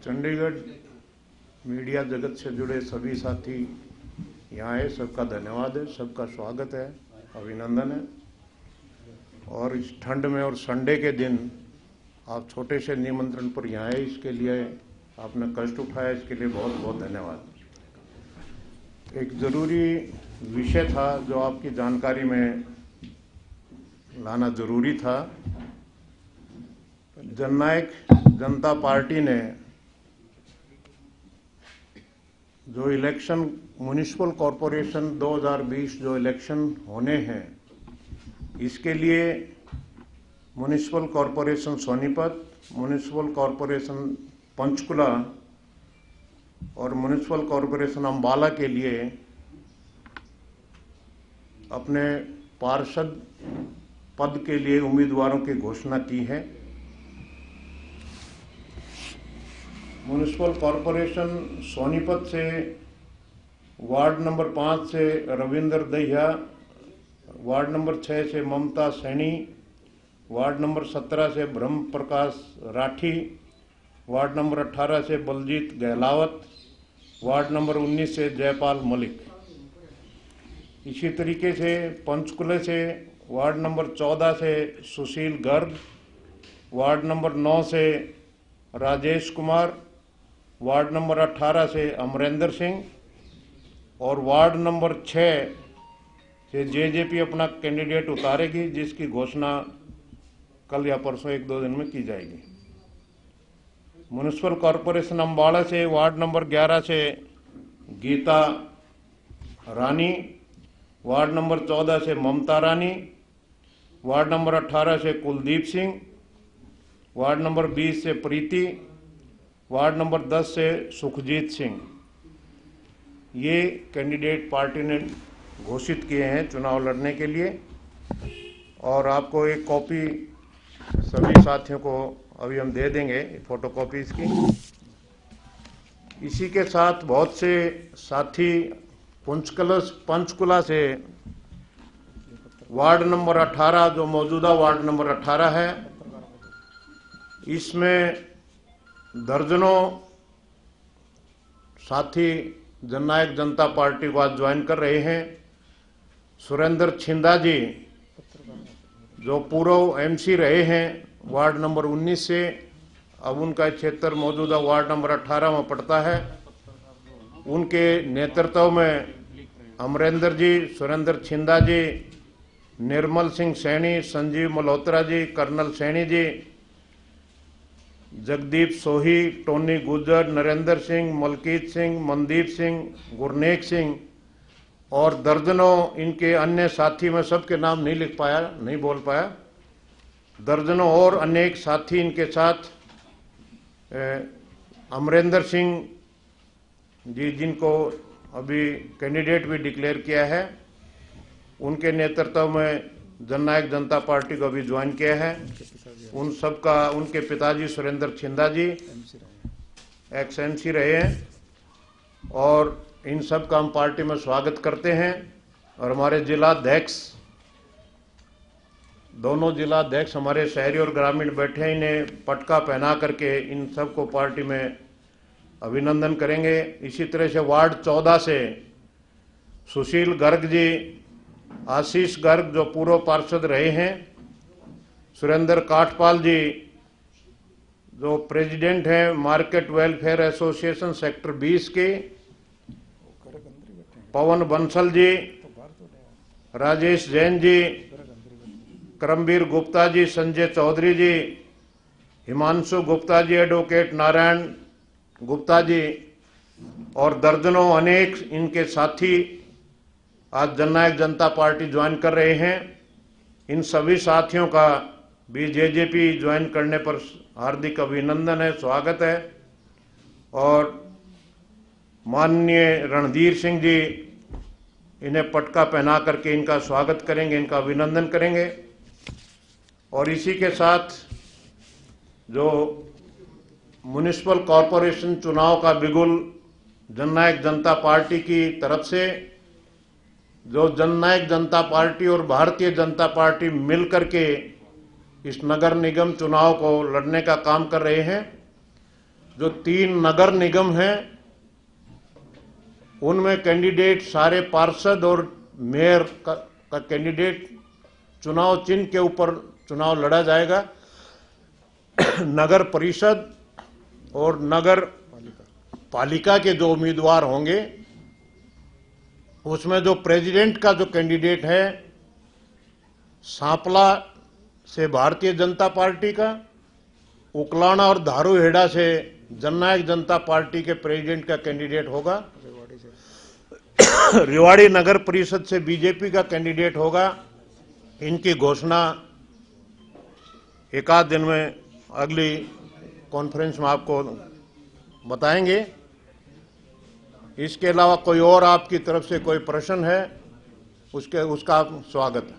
Chandigarh media जगत से जुड़े सभी साथी यहाँ आए, सबका धन्यवाद है, सबका स्वागत है, अभिनंदन है। और इस ठंड में और संडे के दिन आप छोटे से निमंत्रण पर यहाँ आए, इसके लिए आपने कष्ट उठाया, इसके लिए बहुत बहुत धन्यवाद। एक ज़रूरी विषय था जो आपकी जानकारी में लाना ज़रूरी था। जननायक जनता पार्टी ने जो इलेक्शन म्युनिसिपल कॉरपोरेशन 2020 जो इलेक्शन होने हैं, इसके लिए municipal corporation Sonipat, municipal corporation Panchkula और म्युनिसिपल कॉरपोरेशन अम्बाला के लिए अपने पार्षद पद के लिए उम्मीदवारों की घोषणा की है। म्युनिसिपल कॉरपोरेशन सोनीपत से वार्ड नंबर 5 से रविंद्र दहिया, वार्ड नंबर 6 से ममता सैनी, वार्ड नंबर 17 से ब्रह्म प्रकाश राठी, वार्ड नंबर 18 से बलजीत गहलावत, वार्ड नंबर 19 से जयपाल मलिक। इसी तरीके से पंचकुले से वार्ड नंबर 14 से सुशील गर्ग, वार्ड नंबर 9 से राजेश कुमार, वार्ड नंबर 18 से अमरेंद्र सिंह और वार्ड नंबर 6 से जेजेपी अपना कैंडिडेट उतारेगी, जिसकी घोषणा कल या परसों 1-2 दिन में की जाएगी। म्युनिसिपल कॉरपोरेशन अम्बाला से वार्ड नंबर 11 से गीता रानी, वार्ड नंबर 14 से ममता रानी, वार्ड नंबर 18 से कुलदीप सिंह, वार्ड नंबर 20 से प्रीति, वार्ड नंबर 10 से सुखजीत सिंह। ये कैंडिडेट पार्टी ने घोषित किए हैं चुनाव लड़ने के लिए। और आपको एक कॉपी सभी साथियों को अभी हम दे देंगे, फोटो कॉपी इसकी। इसी के साथ बहुत से साथी पंचकुला से वार्ड नंबर 18 जो मौजूदा वार्ड नंबर 18 है, इसमें दर्जनों साथी जननायक जनता पार्टी को आज ज्वाइन कर रहे हैं। सुरेंद्र छिंदा जी जो पूर्व एमसी रहे हैं वार्ड नंबर 19 से, अब उनका क्षेत्र मौजूदा वार्ड नंबर 18 में पड़ता है। उनके नेतृत्व में अमरेंद्र जी, सुरेंद्र छिंदा जी, निर्मल सिंह सैनी, संजीव मल्होत्रा जी, कर्नल सैनी जी, जगदीप सोही, टोनी गुजर, नरेंद्र सिंह, मलकीत सिंह, मनदीप सिंह, गुरनेक सिंह और दर्जनों इनके अन्य साथी, मैं सबके नाम नहीं लिख पाया, नहीं बोल पाया, दर्जनों और अनेक साथी इनके साथ। अमरेंद्र सिंह जी जिनको अभी कैंडिडेट भी डिक्लेयर किया है, उनके नेतृत्व में जननायक जनता पार्टी को अभी ज्वाइन किया है। उन सब का, उनके पिताजी सुरेंद्र छिंदा जी एक्स एमसी रहे हैं और इन सब का हम पार्टी में स्वागत करते हैं। और हमारे जिलाध्यक्ष, दोनों जिलाध्यक्ष हमारे शहरी और ग्रामीण बैठे हैं, इन्हें पटका पहना करके इन सब को पार्टी में अभिनंदन करेंगे। इसी तरह से वार्ड 14 से सुशील गर्ग जी, आशीष गर्ग जो पूर्व पार्षद रहे हैं, सुरेंद्र काठपाल जी जो प्रेसिडेंट हैं मार्केट वेलफेयर एसोसिएशन सेक्टर 20 के, पवन बंसल जी, राजेश जैन जी, करमवीर गुप्ता जी, संजय चौधरी जी, हिमांशु गुप्ता जी, एडवोकेट नारायण गुप्ता जी और दर्जनों अनेक इनके साथी आज जननायक जनता पार्टी ज्वाइन कर रहे हैं। इन सभी साथियों का भी जेजेपी ज्वाइन करने पर हार्दिक अभिनंदन है, स्वागत है। और माननीय रणधीर सिंह जी इन्हें पटका पहना करके इनका स्वागत करेंगे, इनका अभिनंदन करेंगे। और इसी के साथ जो म्युनिसिपल कॉरपोरेशन चुनाव का बिगुल जननायक जनता पार्टी की तरफ से, जो जननायक जनता पार्टी और भारतीय जनता पार्टी मिलकर के इस नगर निगम चुनाव को लड़ने का काम कर रहे हैं, जो 3 नगर निगम हैं उनमें कैंडिडेट सारे पार्षद और मेयर का कैंडिडेट चुनाव चिन्ह के ऊपर चुनाव लड़ा जाएगा। नगर परिषद और नगर पालिका के जो उम्मीदवार होंगे उसमें जो प्रेसिडेंट का जो कैंडिडेट है सांपला से भारतीय जनता पार्टी का, उकलाना और धारूहेड़ा से जननायक जनता पार्टी के प्रेसिडेंट का कैंडिडेट होगा, रेवाड़ी नगर परिषद से बीजेपी का कैंडिडेट होगा। इनकी घोषणा एक आध दिन में अगली कॉन्फ्रेंस में आपको बताएंगे। इसके अलावा कोई और आपकी तरफ से कोई प्रश्न है उसका स्वागत है।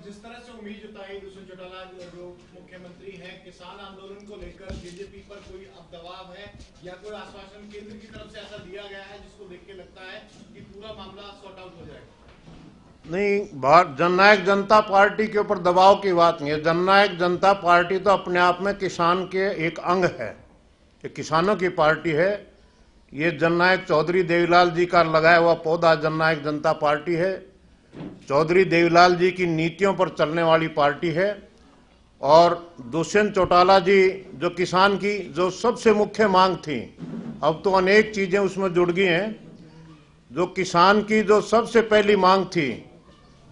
जिस तरह से उम्मीद जताई दुष्यंत चौटाला जो मुख्यमंत्री हैं, किसान आंदोलन को लेकर बीजेपी पर कोई अब दबाव है या कोई आश्वासन केंद्र की तरफ से ऐसा दिया गया है जिसको देख के लगता है कि पूरा मामला सॉर्ट आउट हो जाएगा? नहीं, जननायक जनता पार्टी के ऊपर दबाव की बात नहीं है। जननायक जनता पार्टी तो अपने आप में किसान के एक अंग है, ये किसानों की पार्टी है। ये जननायक चौधरी देवीलाल जी का लगाया हुआ पौधा जननायक जनता पार्टी है। चौधरी देवीलाल जी की नीतियों पर चलने वाली पार्टी है। और दुष्यंत चौटाला जी जो किसान की जो सबसे मुख्य मांग थी, अब तो अनेक चीजें उसमें जुड़ गई हैं। जो किसान की जो सबसे पहली मांग थी,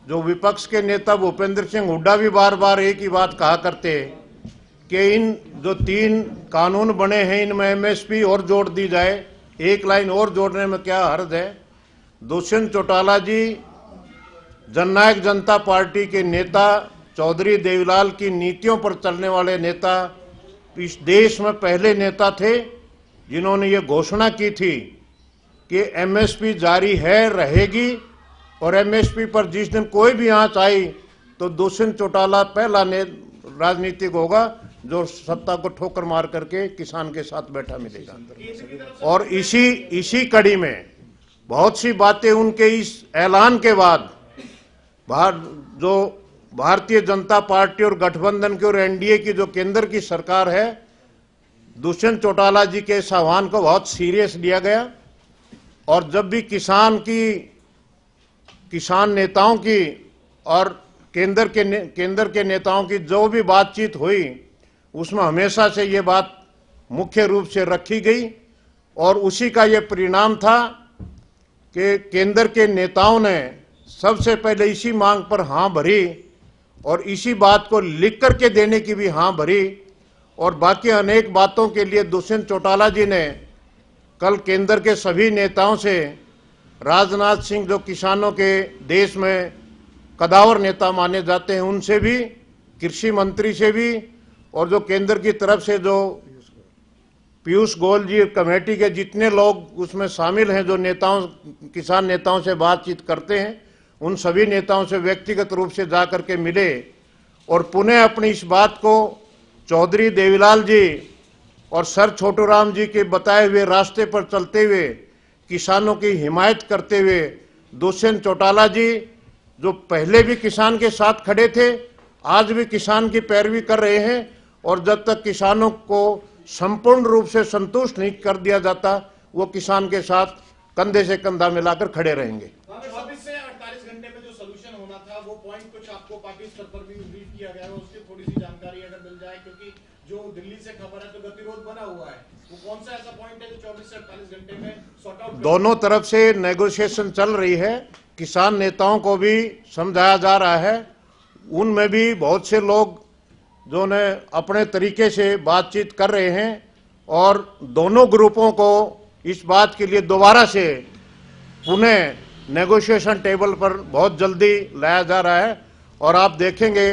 जो विपक्ष के नेता भूपेंद्र सिंह हुड्डा भी बार बार एक ही बात कहा करते कि इन जो 3 कानून बने हैं इनमें एमएसपी और जोड़ दी जाए, एक लाइन और जोड़ने में क्या हर्ज है। दुष्यंत चौटाला जी जननायक जनता पार्टी के नेता, चौधरी देवीलाल की नीतियों पर चलने वाले नेता, इस देश में पहले नेता थे जिन्होंने ये घोषणा की थी कि एमएसपी जारी है, रहेगी और एमएसपी पर जिस दिन कोई भी आंच आई तो दुष्यंत चौटाला पहला राजनीतिक होगा जो सत्ता को ठोकर मार करके किसान के साथ बैठा मिलेगा। और इसी कड़ी में बहुत सी बातें उनके इस ऐलान के बाद जो भारतीय जनता पार्टी और गठबंधन की और एनडीए की जो केंद्र की सरकार है, दुष्यंत चौटाला जी के इस आह्वान को बहुत सीरियस लिया गया। और जब भी किसान नेताओं की और केंद्र के नेताओं की जो भी बातचीत हुई उसमें हमेशा से ये बात मुख्य रूप से रखी गई। और उसी का ये परिणाम था कि केंद्र के नेताओं ने सबसे पहले इसी मांग पर हाँ भरी और इसी बात को लिख करके देने की भी हाँ भरी। और बाकी अनेक बातों के लिए दुष्यंत चौटाला जी ने कल केंद्र के सभी नेताओं से, राजनाथ सिंह जो किसानों के देश में कदावर नेता माने जाते हैं उनसे भी, कृषि मंत्री से भी, और जो केंद्र की तरफ से जो पीयूष गोयल जी कमेटी के जितने लोग उसमें शामिल हैं, जो किसान नेताओं से बातचीत करते हैं, उन सभी नेताओं से व्यक्तिगत रूप से जाकर के मिले और पुनः अपनी इस बात को चौधरी देवीलाल जी और सर छोटूराम जी के बताए हुए रास्ते पर चलते हुए किसानों की हिमायत करते हुए दुष्यंत चौटाला जी जो पहले भी किसान के साथ खड़े थे, आज भी किसान की पैरवी कर रहे हैं। और जब तक किसानों को संपूर्ण रूप से संतुष्ट नहीं कर दिया जाता, वो किसान के साथ कंधे से कंधा मिलाकर खड़े रहेंगे। 24 से 48 घंटे में जो सॉल्यूशन होना था वो पॉइंट कुछ आपको पार्टी स्तर पर भी ब्रीफ किया गया है, उसकी थोड़ी सी जानकारी अगर मिल जाए, क्योंकि जो दिल्ली से खबर है तो गतिरोध बना हुआ है, वो कौन सा ऐसा पॉइंट है जो 24 से 48 घंटे में सॉर्ट आउट? दोनों तरफ से नेगोशिएशन चल रही है, किसान नेताओं को भी समझाया जा रहा है। उनमें भी बहुत से लोग जो ने अपने तरीके से बातचीत कर रहे हैं और दोनों ग्रुपों को इस बात के लिए दोबारा से पुनः नेगोशिएशन टेबल पर बहुत जल्दी लाया जा रहा है। और आप देखेंगे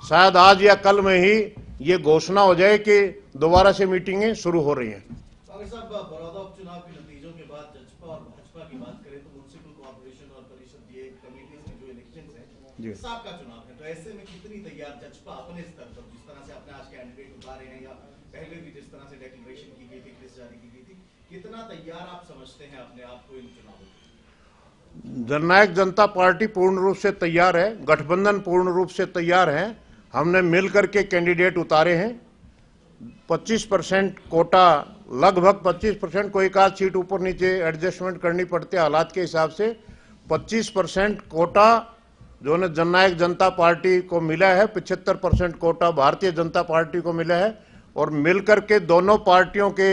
शायद आज या कल में ही ये घोषणा हो जाए कि दोबारा से मीटिंगें शुरू हो रही हैं। बड़ौदा उपचुनाव के नतीजों के बाद जजपा और भाजपा की बात करें तो म्युनिसिपल कॉर्पोरेशन और परिषद ये कमेटीज में जो इलेक्शंस हैं सबका चुनाव है, तो ऐसे में कितनी तैयार जजपा अपने स्तर पर, जिस तरह से अपने आज कैंडिडेट उतारे हैं या पहले भी जिस तरह से डिक्लेरेशन की गई थी, लिस्ट जारी की गई थी, कितना तैयार आप समझते हैं अपने आप को इन चुनावों? जननायक जनता पार्टी पूर्ण रूप से तैयार है, गठबंधन पूर्ण रूप से तैयार है। हमने मिल करके कैंडिडेट उतारे हैं। 25% कोटा, लगभग 25%, कोई एक आध सीट ऊपर नीचे एडजस्टमेंट करनी पड़ती है हालात के हिसाब से। 25% कोटा जो है जननायक जनता पार्टी को मिला है, 75% कोटा भारतीय जनता पार्टी को मिला है। और मिलकर के दोनों पार्टियों के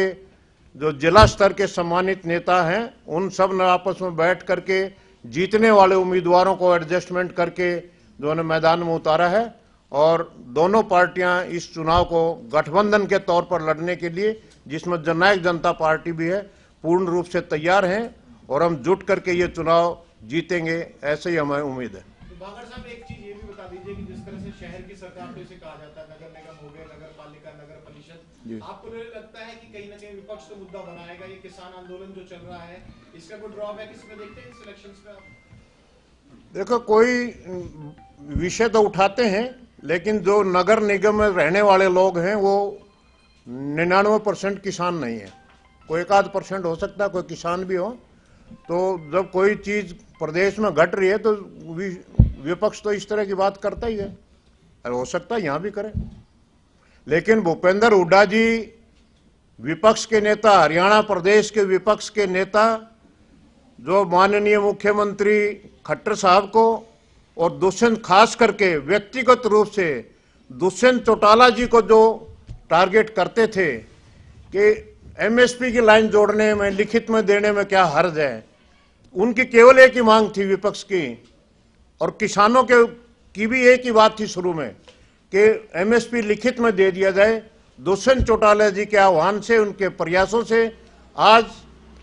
जो जिला स्तर के सम्मानित नेता हैं उन सब ने आपस में बैठ करके जीतने वाले उम्मीदवारों को एडजस्टमेंट करके जो है मैदान में उतारा है। और दोनों पार्टियां इस चुनाव को गठबंधन के तौर पर लड़ने के लिए, जिसमें जननायक जनता पार्टी भी है, पूर्ण रूप से तैयार हैं और हम जुट करके ये चुनाव जीतेंगे, ऐसे ही हमें उम्मीद है। तो बाबर साहब, एक चीज ये भी बता दीजिए कि जिस तरह से शहर की सरकार तो इसे कहा जाता है, नगर निगम हो गए, नगर पालिका, नगर परिषद, आपको लगता है कि कहीं ना कहीं विपक्ष तो मुद्दा बनाएगा, ये किसान आंदोलन जो चल रहा है इसका कोई ड्रॉबैक इसमें देखते हैं इस इलेक्शंस में आप? देखो, कोई विषय तो उठाते हैं, लेकिन जो नगर निगम में रहने वाले लोग हैं वो 99% किसान नहीं है। कोई एक आध % हो सकता है कोई किसान भी हो। तो जब कोई चीज प्रदेश में घट रही है तो विपक्ष तो इस तरह की बात करता ही है, और हो सकता है यहां भी करे। लेकिन भूपेंद्र हुड्डा जी विपक्ष के नेता, हरियाणा प्रदेश के विपक्ष के नेता, जो माननीय मुख्यमंत्री खट्टर साहब को और दुष्यंत, खास करके व्यक्तिगत रूप से दुष्यंत चौटाला जी को जो टारगेट करते थे कि एमएसपी की लाइन जोड़ने में, लिखित में देने में क्या हर्ज है, उनकी केवल एक ही मांग थी विपक्ष की, और किसानों की भी एक ही बात थी शुरू में कि एमएसपी लिखित में दे दिया जाए। दुष्यंत चौटाला जी के आह्वान से, उनके प्रयासों से आज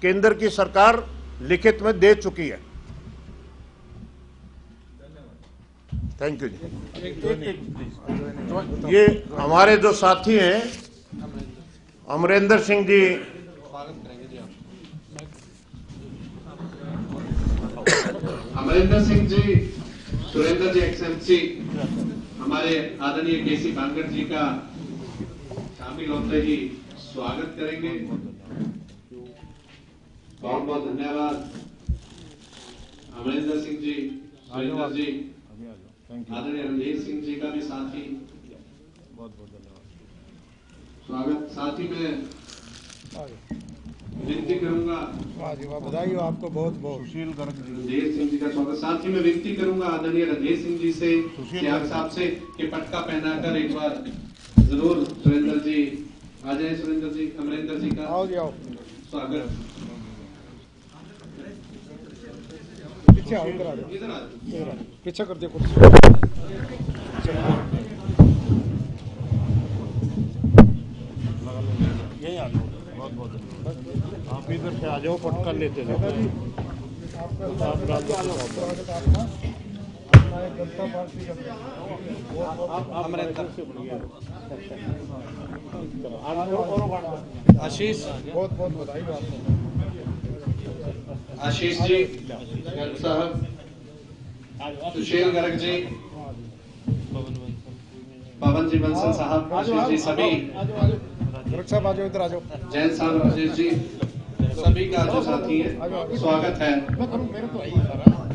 केंद्र की सरकार लिखित में दे चुकी है। थैंक यू जी। ये हमारे जो साथी हैं अमरेंद्र सिंह जी, अमरेंद्र सिंह जी, सुरेंद्र जी एक्सेलेंसी, हमारे आदरणीय केसी बांगड़ जी का शामिल होते ही स्वागत करेंगे। बहुत बहुत धन्यवाद अमरेंद्र सिंह जी, सुरेंद्र जी, आदरणीय रणधीर सिंह जी का भी साथ ही बहुत बहुत धन्यवाद, स्वागत। साथ ही मैं विनती करूंगा, बधाई हो आपको बहुत बहुत। सुशील गर्ग रणधीर सिंह जी का स्वागत। साथ ही मैं विनती करूंगा आदरणीय रणधीर सिंह जी से, सियाग साहब से कि पटका पहनाकर एक बार जरूर सुरेंद्र जी आ जाए। सुरेंद्र जी, अमरेंद्र जी का आओ जी, आओ। स्वागत। पीछे आओ, इधर आ जाओ, इधर आ जाओ। पीछे कर दिया कुर्सी। यही आ जाओ, बहुत बहुत धन्यवाद। आप इधर से आ जाओ, पटका लेते जाओ। जनता पार्टी आशीष, बहुत बहुत बधाई हो आपको। आशीष जी, गर्ग साहब, सुशील गर्ग जी, पवन जी बंसल साहब, आशीष जी, सभी गर्ग साहब आ जाओ, इधर आ जाओ। जैन साहब, राजेश जी, सभी का जो साथी है स्वागत है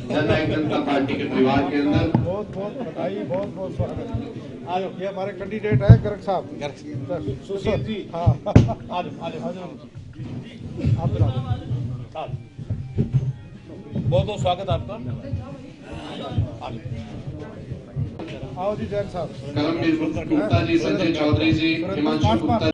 जननायक जनता पार्टी के परिवार के अंदर। बहुत बहुत बधाई, बहुत बहुत स्वागत। ये हमारे कैंडिडेट है गर्ग साहब, सुशील जी। हाँ, आ जाओ आ जाओ, आप बहुत बहुत स्वागत आपका। आओ जी जैन साहब। करमवीर गुप्ता जी, संजय चौधरी जी, हिमांशु गुप्ता